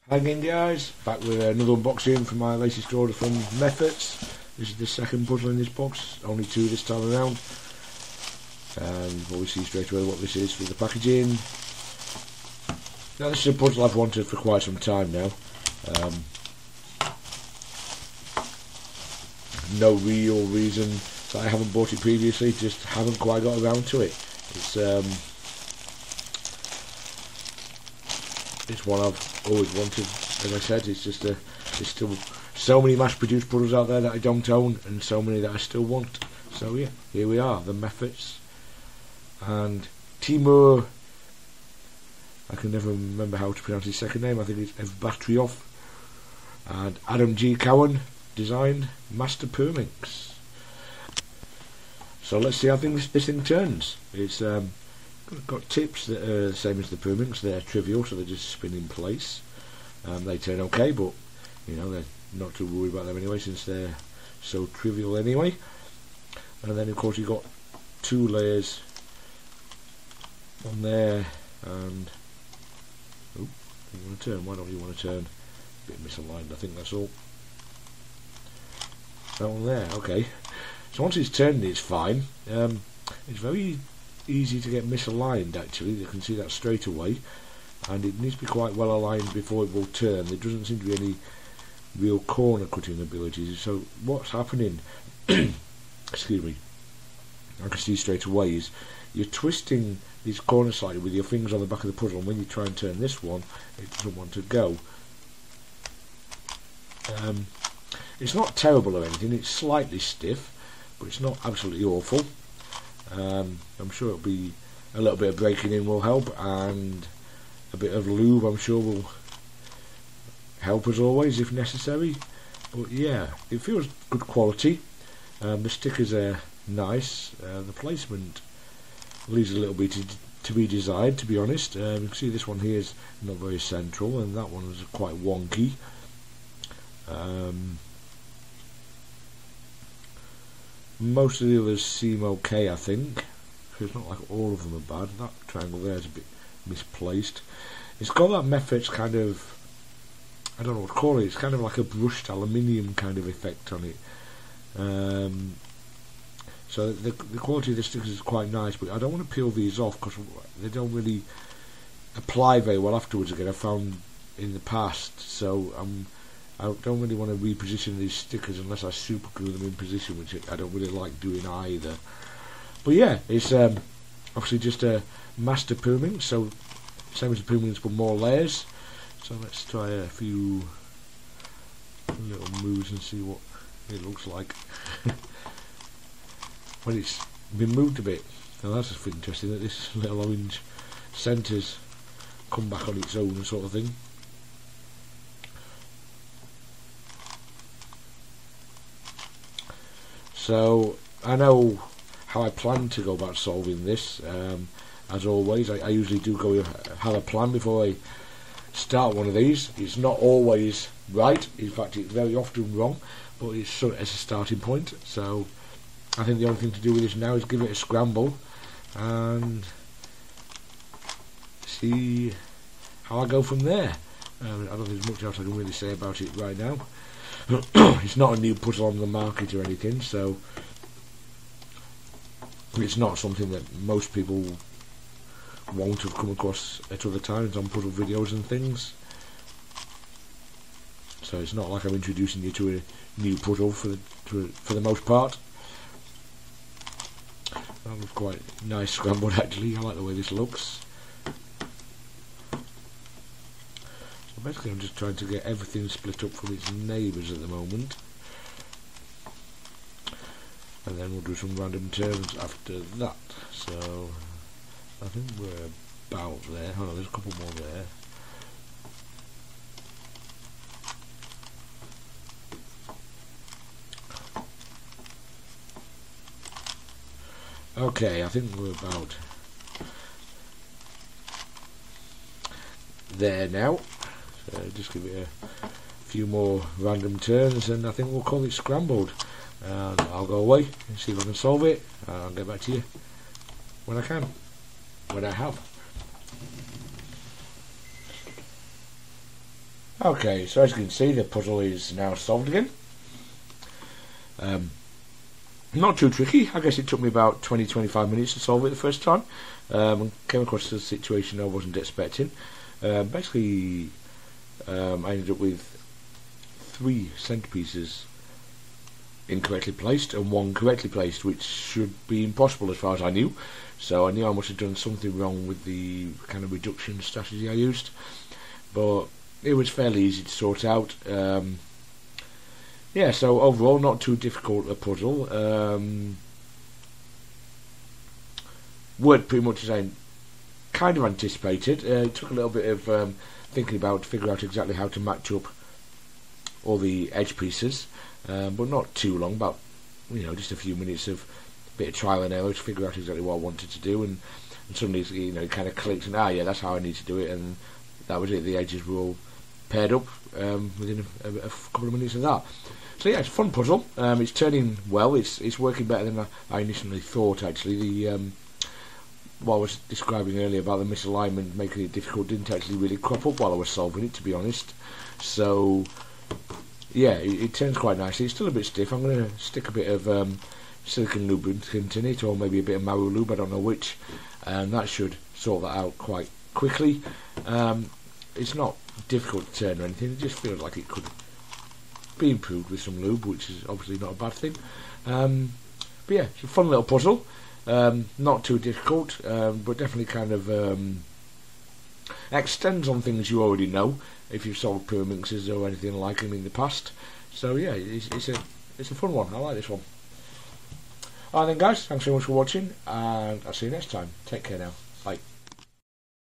Hi again guys, back with another unboxing from my latest order from Mefferts. This is the second puzzle in this box, only two this time around. And we'll see straight away what this is for the packaging. Now this is a puzzle I've wanted for quite some time now. No real reason that I haven't bought it previously, just haven't quite got around to it. It's one I've always wanted. As I said, it's just there's still so many mass-produced puzzles out there that I don't own, and so many that I still want. So yeah, here we are, the mefferts and Timur. I can never remember how to pronounce his second name. I think it's Evbatyrov and Adam G. Cowan designed master Pyraminx. So let's see how this thing turns. It's got tips that are the same as the Pyraminx. They're trivial, so they just spin in place. They turn okay, but you know, they're not too worried about them anyway, since they're so trivial anyway. And then of course you've got two layers on there, and oh, you want to turn? Why don't you want to turn? A bit misaligned, I think that's all. That one there, okay. So once it's turned, it's fine. It's very easy to get misaligned actually. You can see that straight away, and it needs to be quite well aligned before it will turn. There doesn't seem to be any real corner cutting abilities. So what's happening, excuse me, I can see straight away is you're twisting these corners slightly with your fingers on the back of the puzzle, and when you try and turn this one, it doesn't want to go. It's not terrible or anything, it's slightly stiff, but it's not absolutely awful. I'm sure it'll be a little bit of breaking in will help, and a bit of lube I'm sure will help as always if necessary. But yeah, it feels good quality. The stickers are nice. The placement leaves a little bit to be desired, to be honest. You can see this one here is not very central, and that one is quite wonky. Most of the others seem okay, I think. It's not like all of them are bad. That triangle there is a bit misplaced. It's got that mefferts kind of, I don't know what to call it, it's kind of like a brushed aluminium kind of effect on it. So the quality of the stickers is quite nice, but I don't want to peel these off because they don't really apply very well afterwards again, I've found in the past. So I don't really want to reposition these stickers unless I super glue them in position, which I don't really like doing either. But yeah, it's obviously just a master Pyraminx, so same as the Pyraminx but more layers. So let's try a few little moves and see what it looks like when it's been moved a bit. Now that's just interesting that this little orange centre's come back on its own sort of thing. So I know how I plan to go about solving this. As always, I usually do have a plan before I start one of these. It's not always right, in fact it's very often wrong, but it's sort of as a starting point. So I think the only thing to do with this now is give it a scramble and see how I go from there. I don't think there's much else I can really say about it right now. It's not a new puzzle on the market or anything, so it's not something that most people won't have come across at other times on puzzle videos and things. So it's not like I'm introducing you to a new puzzle for the most part. That was quite nice scrambled actually. I like the way this looks. So basically I'm just trying to get everything split up from its neighbours at the moment. And then we'll do some random turns after that. So I think we're about there. Oh no, there's a couple more there. Okay, I think we're about there now. So just give it a few more random turns and I think we'll call it scrambled. And I'll go away and see if I can solve it, and I'll get back to you when I can, when I have. Okay, so as you can see, the puzzle is now solved again. Not too tricky. I guess it took me about 20-25 minutes to solve it the first time. Came across a situation I wasn't expecting. Basically, I ended up with 3 centerpieces incorrectly placed and 1 correctly placed, which should be impossible as far as I knew. So I knew I must have done something wrong with the kind of reduction strategy I used. But it was fairly easy to sort out. Yeah, so overall not too difficult a puzzle. Worked pretty much as I kind of anticipated. It took a little bit of thinking about to figure out exactly how to match up all the edge pieces, but not too long, about just a few minutes of bit of trial and error to figure out exactly what I wanted to do, and suddenly it kind of clicked, and yeah, that's how I need to do it, and that was it. The edges were all paired up within a couple of minutes of that. So yeah, it's a fun puzzle. It's turning well. It's working better than I initially thought. Actually, the what I was describing earlier about the misalignment making it difficult didn't actually really crop up while I was solving it, to be honest. So yeah, it turns quite nicely. It's still a bit stiff. I'm going to stick a bit of silicone lubricant in it, or maybe a bit of Maru lube, I don't know which, and that should sort that out quite quickly. It's not difficult to turn or anything. It just feels like it could be improved with some lube, which is obviously not a bad thing. But yeah, it's a fun little puzzle. Not too difficult, but definitely kind of extends on things you already know if you've solved Pyraminxes or anything like them in the past. So yeah, it's a fun one. I like this one. Alright then guys, thanks so much for watching, and I'll see you next time. Take care now.